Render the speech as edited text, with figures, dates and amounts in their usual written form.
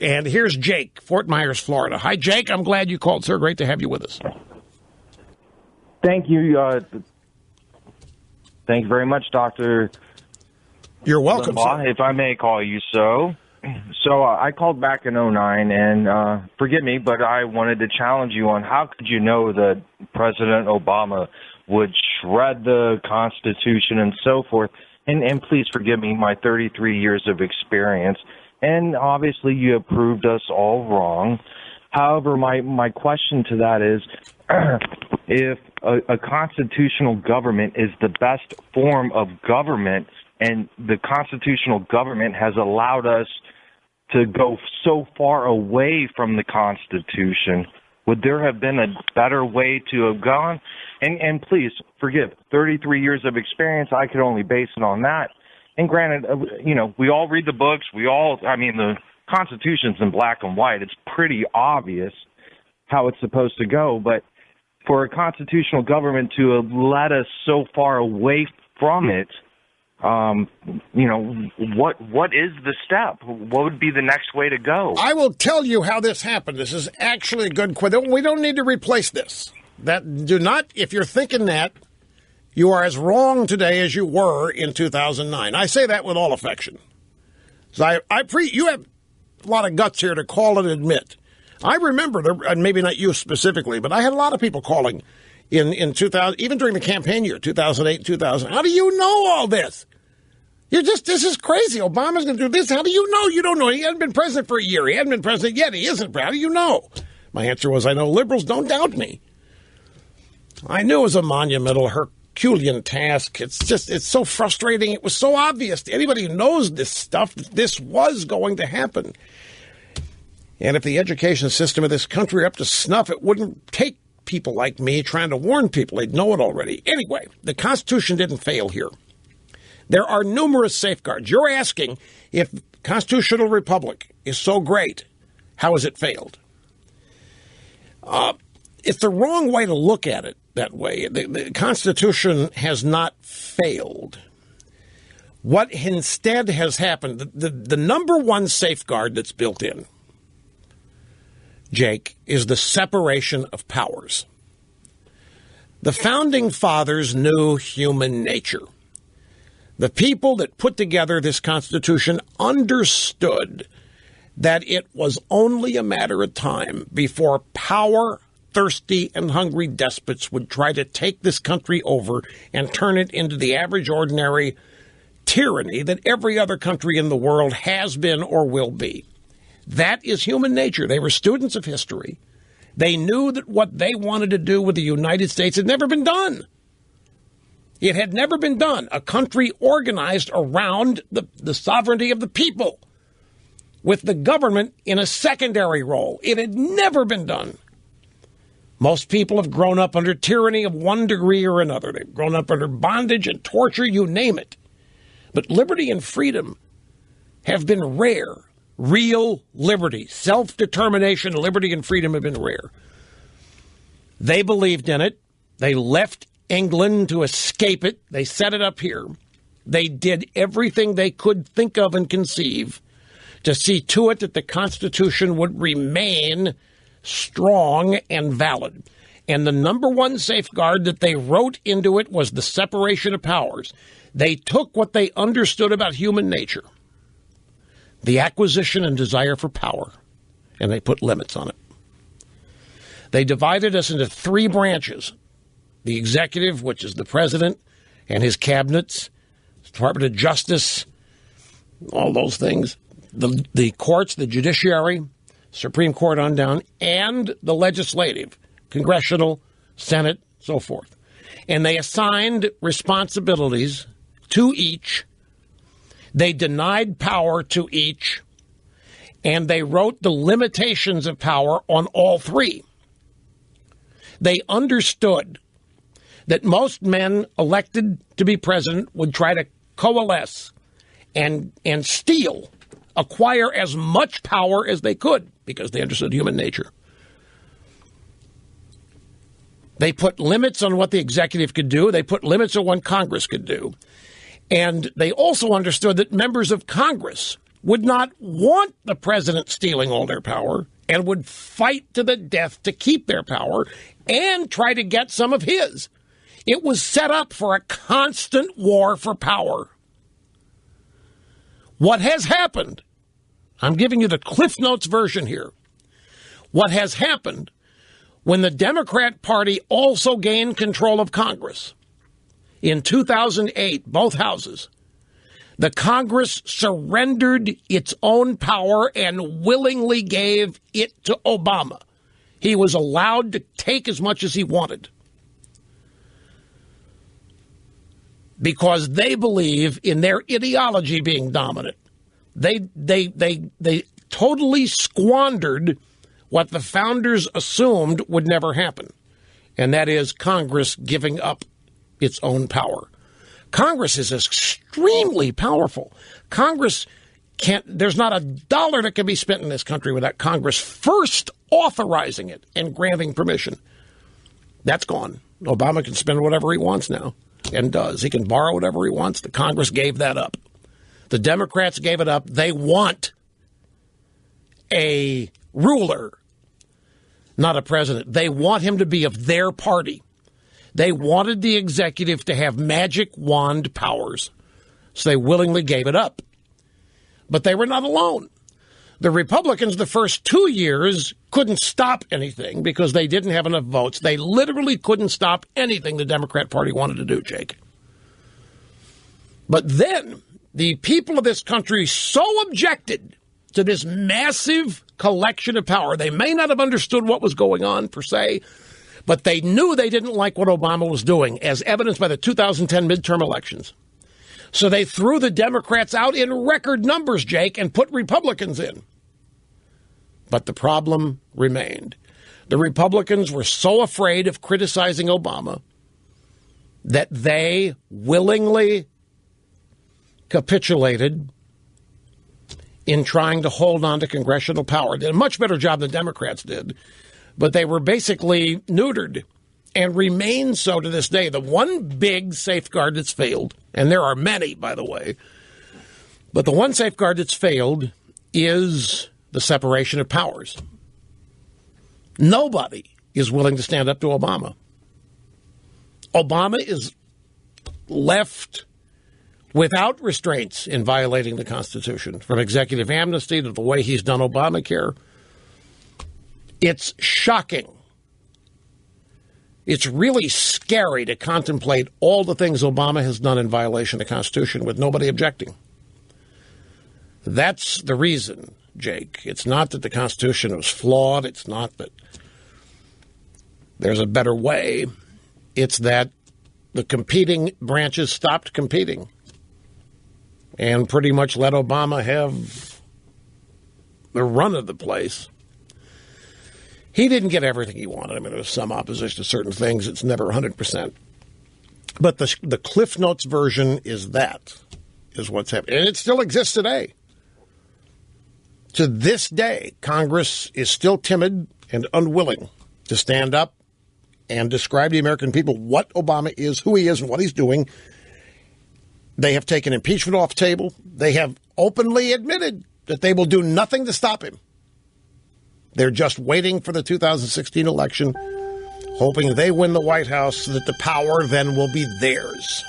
And here's Jake, Fort Myers, Florida. Hi, Jake. I'm glad you called, sir. Great to have you with us. Thank you. Thank you very much, Dr. You're welcome, Limbaugh, sir. if I may call you so. So I called back in '09, and forgive me, but I wanted to challenge you on how could you know that President Obama would shred the Constitution and so forth. And please forgive me, my 33 years of experience. And obviously you have proved us all wrong. However, my question to that is, if a constitutional government is the best form of government, and the constitutional government has allowed us to go so far away from the Constitution, would there have been a better way to have gone? And please forgive, 33 years of experience, I could only base it on that. And granted, we all read the books. The Constitution's in black and white. It's pretty obvious how it's supposed to go. But for a constitutional government to have led us so far away from it, what is the step? What would be the next way to go? I will tell you how this happened. This is actually a good question. We don't need to replace this. If you're thinking that, you are as wrong today as you were in 2009. I say that with all affection. So you have a lot of guts here to call and admit. I remember, and maybe not you specifically, but I had a lot of people calling in 2000, even during the campaign year, 2008 and 2000. How do you know all this? This is crazy. Obama's going to do this. How do you know? You don't know. He hasn't been president for a year. He hasn't been president yet. He isn't. How do you know? My answer was, I know liberals. Don't doubt me. I knew it was a monumental, Herculean task. It's so frustrating. It was so obvious to anybody who knows this stuff that this was going to happen. And if the education system of this country were up to snuff, it wouldn't take people like me trying to warn people. They'd know it already. Anyway, the Constitution didn't fail here. There are numerous safeguards. You're asking if constitutional republic is so great, how has it failed? It's the wrong way to look at it that way. The Constitution has not failed. What instead has happened, the number one safeguard that's built in, Jake, is the separation of powers. The Founding Fathers knew human nature. The people that put together this Constitution understood that it was only a matter of time before power-thirsty and hungry despots would try to take this country over and turn it into the average, ordinary tyranny that every other country in the world has been or will be. That is human nature. They were students of history. They knew that what they wanted to do with the United States had never been done. It had never been done. A country organized around the sovereignty of the people, with the government in a secondary role. It had never been done. Most people have grown up under tyranny of one degree or another. They've grown up under bondage and torture, you name it. But liberty and freedom have been rare. Real liberty, self-determination, liberty and freedom have been rare. They believed in it. They left England to escape it. They set it up here. They did everything they could think of and conceive to see to it that the Constitution would remain strong and valid. And the number one safeguard that they wrote into it was the separation of powers. They took what they understood about human nature, the acquisition and desire for power, and they put limits on it. They divided us into three branches: the executive, which is the president and his cabinets, Department of Justice, all those things, the courts, the judiciary, Supreme Court on down, and the legislative, congressional, Senate, so forth. And they assigned responsibilities to each. They denied power to each, and they wrote the limitations of power on all three. They understood that most men elected to be president would try to coalesce and steal, acquire as much power as they could, because they understood human nature. They put limits on what the executive could do. They put limits on what Congress could do. And they also understood that members of Congress would not want the president stealing all their power and would fight to the death to keep their power and try to get some of his. It was set up for a constant war for power. What has happened, I'm giving you the Cliff Notes version here. What has happened when the Democrat Party also gained control of Congress in 2008, both houses, the Congress surrendered its own power and willingly gave it to Obama. He was allowed to take as much as he wanted because they believe in their ideology being dominant. They totally squandered what the founders assumed would never happen, and that is Congress giving up its own power. Congress is extremely powerful. Congress there's not a dollar that can be spent in this country without Congress first authorizing it and granting permission. That's gone. Obama can spend whatever he wants now and does. He can borrow whatever he wants. The Congress gave that up. The Democrats gave it up. They want a ruler, not a president. They want him to be of their party. They wanted the executive to have magic wand powers, so they willingly gave it up. But they were not alone. The Republicans, the first 2 years, couldn't stop anything because they didn't have enough votes. They literally couldn't stop anything the Democrat Party wanted to do, Jake. But then the people of this country so objected to this massive collection of power. They may not have understood what was going on, per se, but they knew they didn't like what Obama was doing, as evidenced by the 2010 midterm elections. So they threw the Democrats out in record numbers, Jake, and put Republicans in. But the problem remained. The Republicans were so afraid of criticizing Obama that they willingly capitulated in trying to hold on to congressional power. They did a much better job than Democrats did, but they were basically neutered and remain so to this day. The one big safeguard that's failed, and there are many, by the way, but the one safeguard that's failed is the separation of powers. Nobody is willing to stand up to Obama. Obama is left without restraints in violating the Constitution, from executive amnesty to the way he's done Obamacare. It's shocking. It's really scary to contemplate all the things Obama has done in violation of the Constitution with nobody objecting. That's the reason, Jake. It's not that the Constitution was flawed. It's not that there's a better way. It's that the competing branches stopped competing and pretty much let Obama have the run of the place. He didn't get everything he wanted. I mean, there was some opposition to certain things. It's never 100%. But the Cliff Notes version is what's happening. And it still exists today. To this day, Congress is still timid and unwilling to stand up and describe to the American people what Obama is, who he is, and what he's doing. They have taken impeachment off the table. They have openly admitted that they will do nothing to stop him. They're just waiting for the 2016 election, hoping they win the White House so that the power then will be theirs.